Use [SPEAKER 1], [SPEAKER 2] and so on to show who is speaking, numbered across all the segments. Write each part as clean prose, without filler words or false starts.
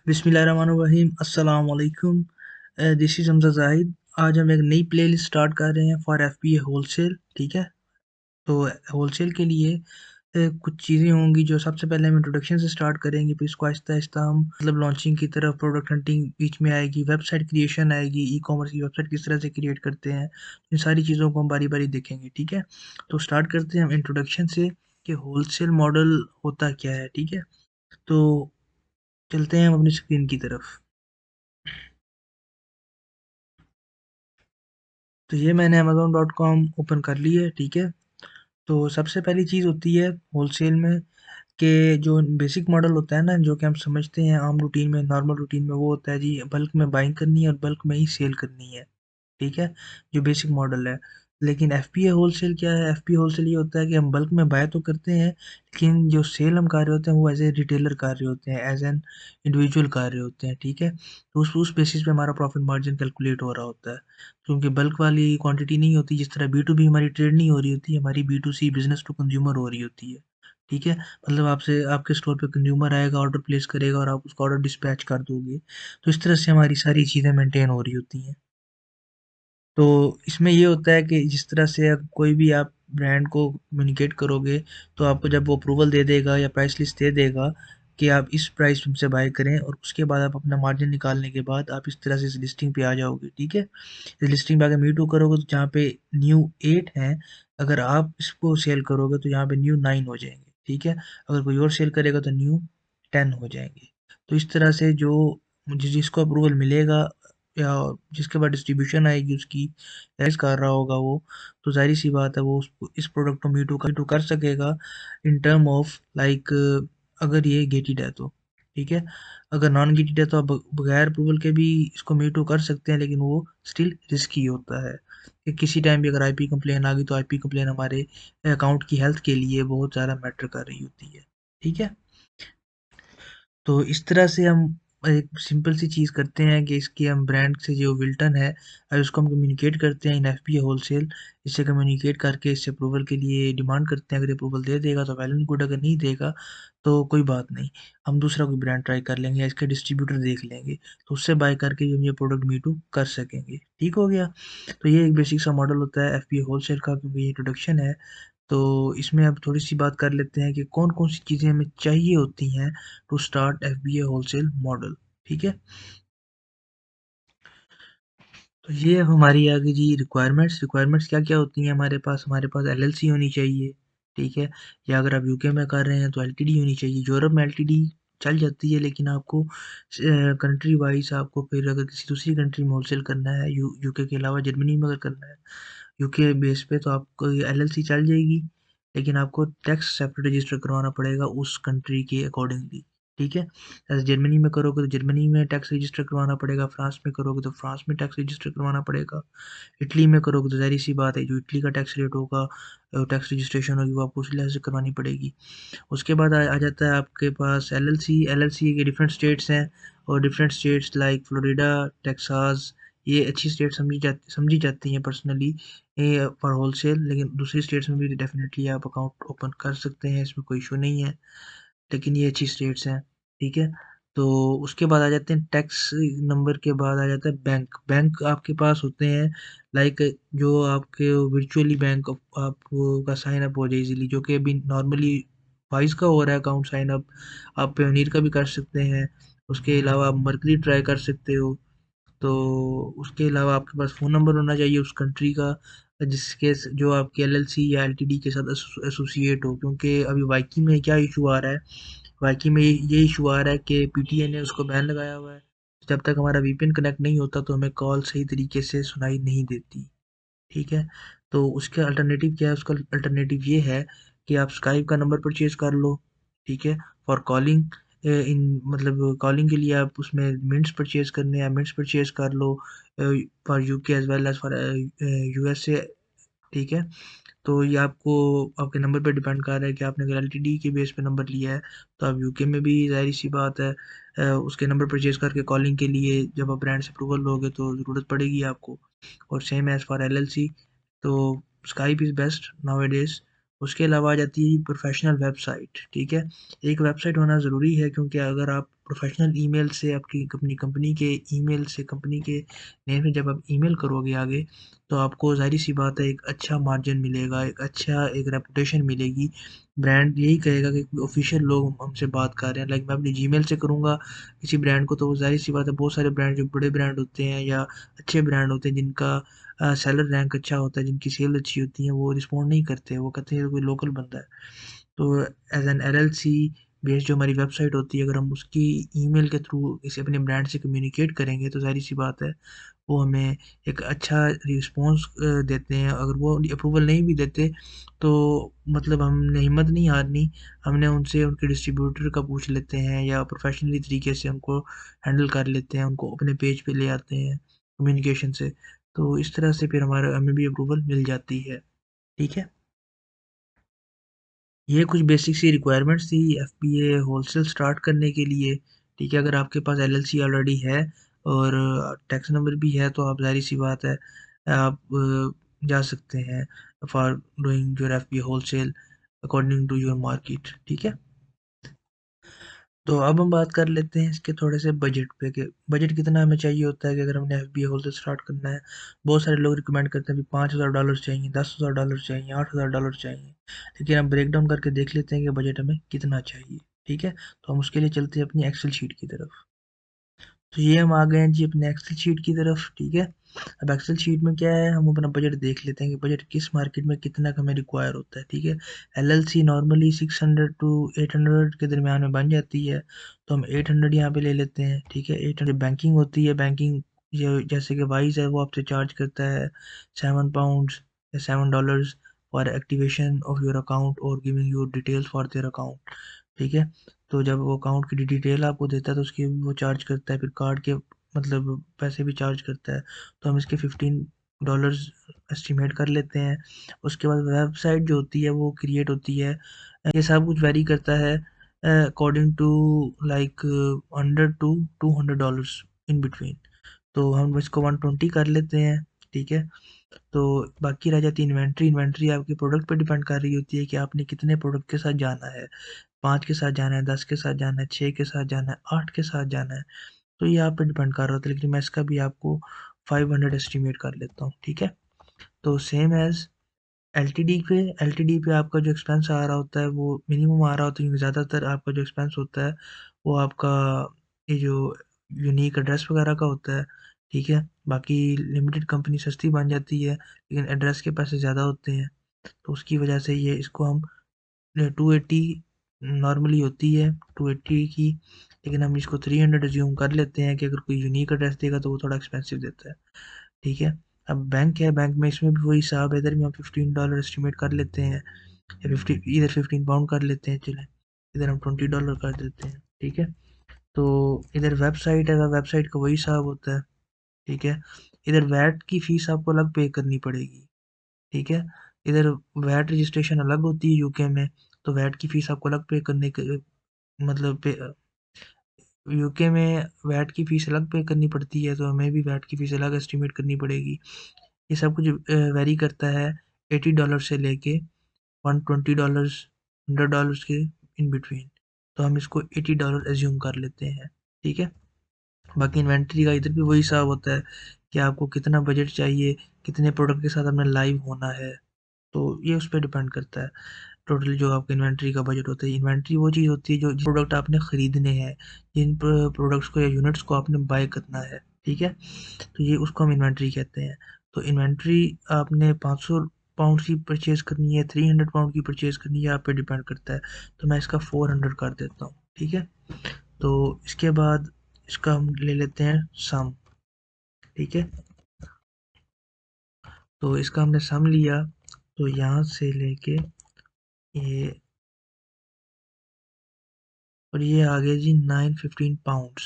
[SPEAKER 1] बिस्मिल्लाहिर्रहमानिर्रहीम अस्सलाम वालेकुम। This is Hamza Zahid. आज हम एक नई प्लेलिस्ट स्टार्ट कर रहे हैं फॉर एफपीए होलसेल। ठीक है, तो होलसेल के लिए कुछ चीज़ें होंगी। जो सबसे पहले हम इंट्रोडक्शन से स्टार्ट करेंगे, फिर इसको आहिस्ता आहिस्ता हम मतलब लॉन्चिंग की तरफ, प्रोडक्ट हंटिंग बीच में आएगी, वेबसाइट क्रिएशन आएगी, ई कॉमर्स की वेबसाइट किस तरह से क्रिएट करते हैं। इन सारी चीज़ों को हम बारी बारी देखेंगे। ठीक है, तो स्टार्ट करते हैं हम इंट्रोडक्शन से कि होलसेल मॉडल होता क्या है। ठीक है, तो चलते हैं हम अपनी स्क्रीन की तरफ। तो ये मैंने amazon.com ओपन कर ली है। ठीक है, तो सबसे पहली चीज़ होती है होलसेल में कि जो बेसिक मॉडल होता है ना, जो कि हम समझते हैं आम रूटीन में, नॉर्मल रूटीन में, वो होता है जी बल्क में बाइंग करनी है और बल्क में ही सेल करनी है। ठीक है, जो बेसिक मॉडल है। लेकिन एफपीए होलसेल क्या है? एफपीए होलसेल ये होता है कि हम बल्क में बाय तो करते हैं, लेकिन जो सेल हम कर रहे होते हैं वो एज ए रिटेलर कर रहे होते हैं, एज एन इंडिविजुअल कर रहे होते हैं। ठीक है, तो उस बेसिस पे हमारा प्रॉफिट मार्जिन कैलकुलेट हो रहा होता है, क्योंकि बल्क वाली क्वांटिटी नहीं होती। जिस तरह बी टू बी हमारी ट्रेड नहीं हो रही होती, हमारी B to C business to consumer हो रही होती है। ठीक है, मतलब आपसे आपके स्टोर पे कंज्यूमर आएगा, ऑर्डर प्लेस करेगा और आप उसका ऑर्डर डिस्पैच कर दोगे। तो इस तरह से हमारी सारी चीज़ें मेंटेन हो रही होती हैं। तो इसमें ये होता है कि जिस तरह से अब कोई भी आप ब्रांड को कम्युनिकेट करोगे, तो आपको जब वो अप्रूवल दे देगा या प्राइस लिस्ट दे देगा कि आप इस प्राइस से बाय करें, और उसके बाद आप अपना मार्जिन निकालने के बाद आप इस तरह से इस लिस्टिंग पे आ जाओगे। ठीक है, इस लिस्टिंग पे आके मी टू करोगे तो जहाँ पे न्यू 8 है, अगर आप इसको सेल करोगे तो यहाँ पे न्यू 9 हो जाएंगे। ठीक है, अगर कोई और सेल करेगा तो न्यू 10 हो जाएंगे। तो इस तरह से जो जिसको अप्रूवल मिलेगा या जिसके बाद डिस्ट्रीब्यूशन आएगी उसकी, एज कर रहा होगा वो, तो जाहिर सी बात है वो इस प्रोडक्ट को मी टू कर सकेगा इन टर्म ऑफ लाइक, अगर ये गेटेड है तो। ठीक है, अगर नॉन गेटेड है तो आप बगैर अप्रूवल के भी इसको मी टू कर सकते हैं, लेकिन वो स्टिल रिस्की होता है कि किसी टाइम भी अगर आईपी कंप्लेन आ गई तो आईपी कंप्लेन हमारे अकाउंट की हेल्थ के लिए बहुत ज़्यादा मैटर कर रही होती है। ठीक है, तो इस तरह से हम एक सिंपल सी चीज़ करते हैं कि इसके हम ब्रांड से जो विल्टन है, उसको हम कम्युनिकेट करते हैं इन एफपीए होलसेल। इससे कम्युनिकेट करके इससे अप्रूवल के लिए डिमांड करते हैं। अगर अप्रूवल दे देगा तो वेल एंड गुड, अगर नहीं देगा तो कोई बात नहीं, हम दूसरा कोई ब्रांड ट्राई कर लेंगे या इसके डिस्ट्रीब्यूटर देख लेंगे, तो उससे बाय करके भी हम ये प्रोडक्ट मी टू कर सकेंगे। ठीक हो गया, तो ये एक बेसिक सा मॉडल होता है एफपीए होलसेल का, क्योंकि ये इंट्रोडक्शन है। तो इसमें अब थोड़ी-सी बात कर लेते हैं कि कौन-कौन सी चीज़ें हमें चाहिए होती हैं to start FBA wholesale model. ठीक है? तो ये हमारी आ गई जी रिक्वायरमेंट्स। रिक्वायरमेंट्स क्या-क्या होती हैं हमारे पास एलएलसी होनी चाहिए। ठीक है? या अगर आप यूके में कर रहे हैं तो एलटीडी होनी चाहिए। यूरोप में एलटीडी चल जाती है, लेकिन आपको कंट्री वाइज़ आपको फिर अगर किसी दूसरी कंट्री में होलसेल करना है, यूके के अलावा जर्मनी में अगर करना है यूके बेस पे, तो आपको एलएलसी चल जाएगी, लेकिन आपको टैक्स सेपरेट रजिस्टर करवाना पड़ेगा उस कंट्री के अकॉर्डिंगली। ठीक है, जैसे जर्मनी में करोगे तो जर्मनी में टैक्स रजिस्टर करवाना पड़ेगा, फ्रांस में करोगे तो फ्रांस में टैक्स रजिस्टर करवाना पड़ेगा, इटली में करोगे तो ज़ाहिर सी बात है जो इटली का टैक्स रेट होगा, टैक्स रजिस्ट्रेशन होगी, वो आपको उसी लिहाज से करवानी पड़ेगी। उसके बाद आ जाता है आपके पास एलएलसी। एलएलसी के डिफरेंट स्टेट्स हैं, और different states like Florida, Texas, ये अच्छी स्टेट समझी जाती हैं पर्सनली फॉर होलसेल, लेकिन दूसरी स्टेट्स में भी डेफिनेटली आप अकाउंट ओपन कर सकते हैं, इसमें कोई इशू नहीं है, लेकिन ये अच्छी स्टेट्स हैं। ठीक है, तो उसके बाद आ जाते हैं टैक्स नंबर के बाद आ जाता है बैंक। बैंक आपके पास होते हैं लाइक जो आपके वर्चुअली बैंक आपका साइन अप हो जाए इजीली, जो कि अभी नॉर्मली वाइज का हो रहा है अकाउंट साइन अप। आप पेयोनीर का भी कर सकते हैं, उसके अलावा आप मर्करी ट्राई कर सकते हो। तो उसके अलावा आपके पास फ़ोन नंबर होना चाहिए उस कंट्री का, जिसके जो आपके एलएलसी या एलटीडी के साथ एसोसिएट हो, क्योंकि अभी वाइकी में क्या इशू आ रहा है, वाइकी में ये इशू आ रहा है कि पीटीए ने उसको बैन लगाया हुआ है। जब तक हमारा वीपीएन कनेक्ट नहीं होता तो हमें कॉल सही तरीके से सुनाई नहीं देती। ठीक है, तो उसका अल्टरनेटिव क्या है? उसका अल्टरनेटिव ये है कि आप स्काइप का नंबर परचेज कर लो। ठीक है, फॉर कॉलिंग, इन मतलब कॉलिंग के लिए आप उसमें मिनट्स परचेज करने हैं, मिनट्स परचेज कर लो for UK as well as for USA. ठीक है, तो ये आपको आपके नंबर पे डिपेंड कर रहा है कि आपने अगर एलटीडी के बेस पे नंबर लिया है तो आप यूके में भी ज़ाहिर सी बात है उसके नंबर परचेज करके कॉलिंग के लिए जब आप ब्रांड से अप्रूवल लोगे तो ज़रूरत पड़ेगी आपको। और सेम एज़ फॉर एलएलसी, तो स्काइप इज़ बेस्ट नाउअडेज़। उसके अलावा आ जाती है प्रोफेशनल वेबसाइट। ठीक है, एक वेबसाइट होना ज़रूरी है, क्योंकि अगर आप प्रोफेशनल ईमेल से आपकी अपनी कंपनी के ईमेल से कंपनी के नेम से जब आप ईमेल करोगे आगे, तो आपको ज़ाहिर सी बात है एक अच्छा मार्जिन मिलेगा, एक रेपुटेशन मिलेगी। ब्रांड यही कहेगा कि ऑफिशियल लोग हमसे बात कर रहे हैं। लाइक मैं अपनी जीमेल से करूँगा किसी ब्रांड को, तो वो ज़ाहिर सी बात है बहुत सारे ब्रांड जो बड़े ब्रांड होते हैं या अच्छे ब्रांड होते हैं जिनका सेलर रैंक अच्छा होता है, जिनकी सेल अच्छी होती है, वो रिस्पॉन्ड नहीं करते, वो कहते हैं कोई लोकल बंदा है। तो एज एन एलएलसी बेस्ड जो हमारी वेबसाइट होती है, अगर हम उसकी ईमेल के थ्रू इसे अपने ब्रांड से कम्युनिकेट करेंगे तो ज़ाहिर सी बात है वो हमें एक अच्छा रिस्पॉन्स देते हैं। अगर वो अप्रूवल नहीं भी देते तो मतलब हमने हिम्मत नहीं हारनी, हमने उनसे उनके डिस्ट्रीब्यूटर का पूछ लेते हैं या प्रोफेशनली तरीके से उनको हैंडल कर लेते हैं, उनको अपने पेज पे ले आते हैं कम्युनिकेशन से। तो इस तरह से फिर हमें भी अप्रूवल मिल जाती है। ठीक है। ये कुछ बेसिक सी रिक्वायरमेंट्स थी एफबीए होलसेल स्टार्ट करने के लिए। ठीक है, अगर आपके पास एलएलसी ऑलरेडी है और टैक्स नंबर भी है तो आप ज़ाहिर सी बात है आप जा सकते हैं for doing your FBA wholesale according to your market. ठीक है। तो अब हम बात कर लेते हैं इसके थोड़े से बजट पे कि बजट कितना हमें चाहिए होता है कि अगर हमने एफबीए होलसेल स्टार्ट करना है। बहुत सारे लोग रिकमेंड करते हैं भी $5,000 चाहिए, $10,000 चाहिए, $8,000 चाहिए। लेकिन हम ब्रेक डाउन करके देख लेते हैं कि बजट हमें कितना चाहिए। ठीक है, तो हम उसके लिए चलते हैं अपनी एक्सेल शीट की तरफ। तो ये हम आ गए हैं जी अपने एक्सेल शीट की तरफ। ठीक है, अब एक्सेल शीट में क्या है, हम अपना बजट देख लेते हैं कि बजट किस मार्केट में कितना का हमें रिक्वायर होता है। ठीक है, एलएलसी नॉर्मली 600 टू 800 के दरमियान में बन जाती है, तो हम 800 यहाँ पे ले लेते हैं। ठीक है, 800 बैंकिंग होती है। बैंकिंग ये जैसे कि वाइज है वो आपसे चार्ज करता है £7 या $7 for activation of your account और giving your details for their account. ठीक है, तो जब वो अकाउंट की डिटेल आपको देता है तो उसकी वो चार्ज करता है, फिर कार्ड के मतलब पैसे भी चार्ज करता है। तो हम इसके $15 एस्टिमेट कर लेते हैं। उसके बाद वेबसाइट जो होती है वो क्रिएट होती है। ये सब कुछ वेरी करता है according to like 100 to $200 in between. तो हम इसको 120 कर लेते हैं। ठीक है, तो बाकी रह जाती है इन्वेंट्री। इन्वेंट्री आपके प्रोडक्ट पे डिपेंड कर रही होती है कि आपने कितने प्रोडक्ट के साथ जाना है। 5 के साथ जाना है, 10 के साथ जाना है, 6 के साथ जाना है, 8 के साथ जाना है। तो ये आप पे डिपेंड कर रहा होता है, लेकिन मैं इसका भी आपको 500 एस्टिमेट कर लेता हूँ। ठीक है, तो सेम एज एलटीडी पे आपका जो एक्सपेंस आ रहा होता है वो मिनिमम आ रहा होता है, क्योंकि ज़्यादातर आपका जो एक्सपेंस होता है वो आपका ये जो यूनिक एड्रेस वगैरह का होता है। ठीक है, बाकी लिमिटेड कंपनी सस्ती बन जाती है लेकिन एड्रेस के पैसे ज़्यादा होते हैं, तो उसकी वजह से ये इसको हम 280 नॉर्मली होती है 280 की, लेकिन हम इसको 300 एज्यूम कर लेते हैं कि अगर कोई यूनिक एड्रेस देगा तो वो थोड़ा एक्सपेंसिव देता है। ठीक है, अब बैंक है, बैंक में इसमें भी वही हिसाब है, इधर भी हम $15 एस्टिमेट कर लेते हैं या 50 इधर £15 कर लेते हैं, चलें इधर हम $20 कर देते हैं। ठीक है, तो इधर वेबसाइट है, वेबसाइट का वही हिसाब होता है। ठीक है, इधर वैट की फीस आपको अलग पे करनी पड़ेगी। ठीक है, इधर वैट रजिस्ट्रेशन अलग होती है यूके में, तो वैट की फीस आपको अलग पे करने के मतलब पे यूके में वैट की फीस अलग पे करनी पड़ती है, तो हमें भी वैट की फीस अलग एस्टिमेट करनी पड़ेगी। ये सब कुछ वेरी करता है $80 से लेके $120 $100 के इन बिटवीन। तो हम इसको $80 एज्यूम कर लेते हैं। ठीक है, बाकी इन्वेंट्री का इधर भी वही हिसाब होता है कि आपको कितना बजट चाहिए, कितने प्रोडक्ट के साथ हमने लाइव होना है, तो ये उस पर डिपेंड करता है। टोटल जो आपका इन्वेंट्री का बजट होता है, इन्वेंट्री वो चीज़ होती है जो जिन प्रोडक्ट आपने खरीदने हैं, जिन प्रोडक्ट्स को या यूनिट्स को आपने बाय करना है। ठीक है, तो ये उसको हम इन्वेंट्री कहते हैं। तो इन्वेंट्री आपने £500 की परचेज करनी है, £300 की परचेज करनी है, आप पे डिपेंड करता है। तो मैं इसका 400 कर देता हूँ। ठीक है, तो इसके बाद इसका हम ले लेते हैं सम। ठीक है, तो इसका हमने सम लिया, तो यहाँ से लेके ये और ये आ गया जी £915।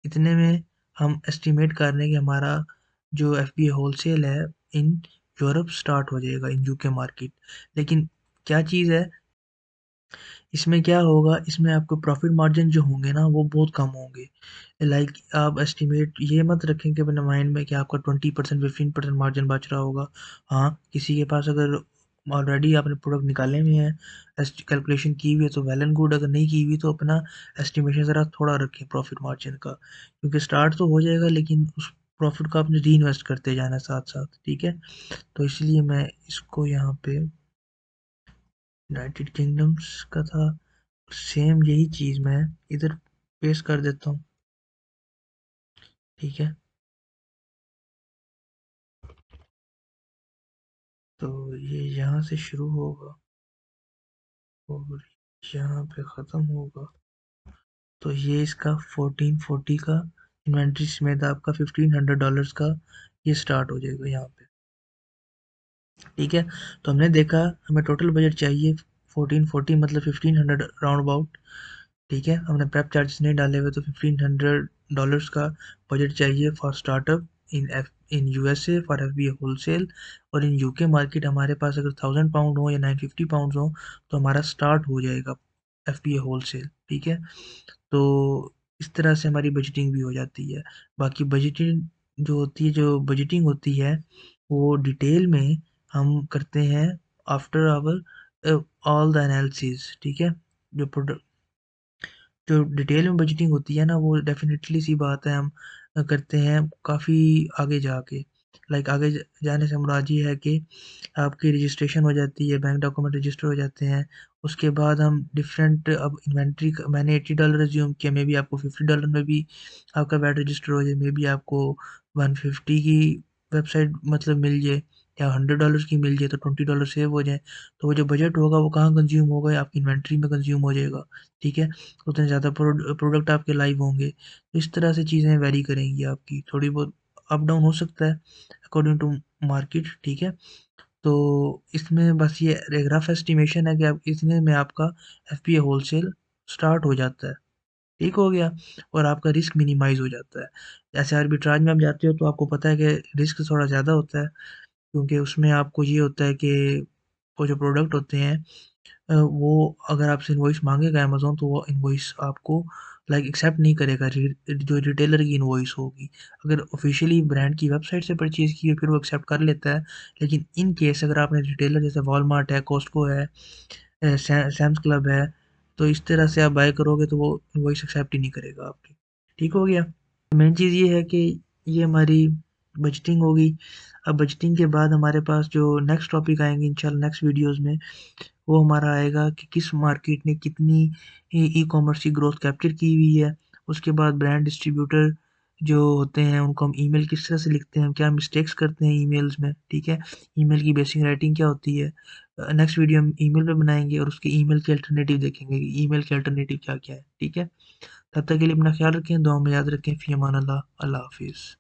[SPEAKER 1] इतने में हम एस्टिमेट कर रहे हैं कि हमारा जो एफ बी होलसेल है इन यूरोप स्टार्ट हो जाएगा, इन यूके मार्केट। लेकिन क्या चीज़ है इसमें, क्या होगा इसमें, आपको प्रॉफिट मार्जिन जो होंगे ना वो बहुत कम होंगे। लाइक आप एस्टिमेट ये मत रखें कि अपने माइंड में कि आपका 20% 15% मार्जिन बच रहा होगा। हाँ, किसी के पास अगर ऑलरेडी आपने प्रोडक्ट निकाले हुए हैं, कैलकुलेशन की हुई है तो वेल एंड गुड, अगर नहीं की हुई तो अपना एस्टिमेशन ज़रा थोड़ा रखें प्रॉफिट मार्जिन का, क्योंकि स्टार्ट तो हो जाएगा लेकिन उस प्रॉफिट को आपने री इन्वेस्ट करते जाना है साथ साथ, ठीक है। तो इसलिए मैं इसको यहाँ पे यूनाइटेड किंगडम्स का था, सेम यही चीज़ मैं इधर पेस्ट कर देता हूँ, ठीक है। तो ये यहाँ से शुरू होगा और यहाँ पे ख़त्म होगा। तो ये इसका 1440 का इन्वेंट्री समेत आपका $1500 का ये स्टार्ट हो जाएगा यहाँ पे, ठीक है। तो हमने देखा हमें टोटल बजट चाहिए 1440 मतलब 1500 राउंड अबाउट, ठीक है। हमने प्रेप चार्जेस नहीं डाले हुए तो $1500 का बजट चाहिए for startup in USA for FBA wholesale. और इन यूके मार्केट हमारे पास अगर £1000 हो या £950 हो तो हमारा स्टार्ट हो जाएगा एफबीए होलसेल, ठीक है। तो इस तरह से हमारी बजटिंग भी हो जाती है। बाकी बजटिंग जो बजटिंग होती है वो डिटेल में हम करते हैं after our all the analysis, ठीक है। जो प्रोडक्ट जो डिटेल में बजटिंग होती है ना वो डेफिनेटली सी बात है हम करते हैं काफ़ी आगे जाके, लाइक आगे जाने से मुराद ये है कि आपकी रजिस्ट्रेशन हो जाती है, बैंक डॉक्यूमेंट रजिस्टर हो जाते हैं। उसके बाद हम डिफरेंट अब इन्वेंट्री मैंने $80 रिज्यूम किया, मे बी आपको $50 में भी आपका वैट रजिस्टर हो जाए, मे बी आपको 150 की वेबसाइट मतलब मिल जाए या $100 की मिल जाए तो $20 सेव हो जाए। तो वो जो बजट होगा वो कहाँ कंज्यूम होगा, आपकी इन्वेंट्री में कंज्यूम हो जाएगा, ठीक है। उतने ज़्यादा प्रोडक्ट आपके लाइव होंगे। तो इस तरह से चीज़ें वेरी करेंगी आपकी, थोड़ी बहुत अप डाउन हो सकता है अकॉर्डिंग टू मार्केट, ठीक है। तो इसमें बस ये रफ एस्टिमेशन है कि आप इतने में आपका एफपीए होलसेल स्टार्ट हो जाता है, ठीक हो गया। और आपका रिस्क मिनिमाइज हो जाता है। जैसे आर्बिट्राज में आप जाते हो तो आपको पता है कि रिस्क थोड़ा ज़्यादा होता है, क्योंकि उसमें आपको ये होता है कि वो जो प्रोडक्ट होते हैं वो अगर आपसे इनवॉइस मांगेगा अमेज़न तो वो इनवॉइस आपको लाइक एक्सेप्ट नहीं करेगा, जो रिटेलर की इनवॉइस होगी। अगर ऑफिशियली ब्रांड की वेबसाइट से परचेज की है फिर वो एक्सेप्ट कर लेता है, लेकिन इन केस अगर आपने रिटेलर जैसे वॉलमार्ट है, कॉस्टको है, सैम्स क्लब है, तो इस तरह से आप बाय करोगे तो वो इनवॉइस एक्सेप्ट ही नहीं करेगा आपकी, ठीक हो गया। मेन चीज़ ये है कि ये हमारी बजटिंग होगी। अब बजटिंग के बाद हमारे पास जो नेक्स्ट टॉपिक आएंगे इंशाल्लाह नेक्स्ट वीडियोस में, वो हमारा आएगा कि किस मार्केट ने कितनी ई कॉमर्स की ग्रोथ कैप्चर की हुई है। उसके बाद ब्रांड डिस्ट्रीब्यूटर जो होते हैं उनको हम ईमेल किस तरह से लिखते हैं, क्या मिस्टेक्स करते हैं ईमेल्स में, ठीक है। ईमेल की बेसिक राइटिंग क्या होती है, नेक्स्ट वीडियो हम ईमेल पे बनाएंगे और उसके ईमेल के अल्टरनेटिव देखेंगे कि ईमेल के अल्टरनेटिव क्या क्या है, ठीक है। तब तक के लिए अपना ख्याल रखें, दुआ में याद रखें, फ़ी अमान अल्लाह, अल्लाह हाफिज़।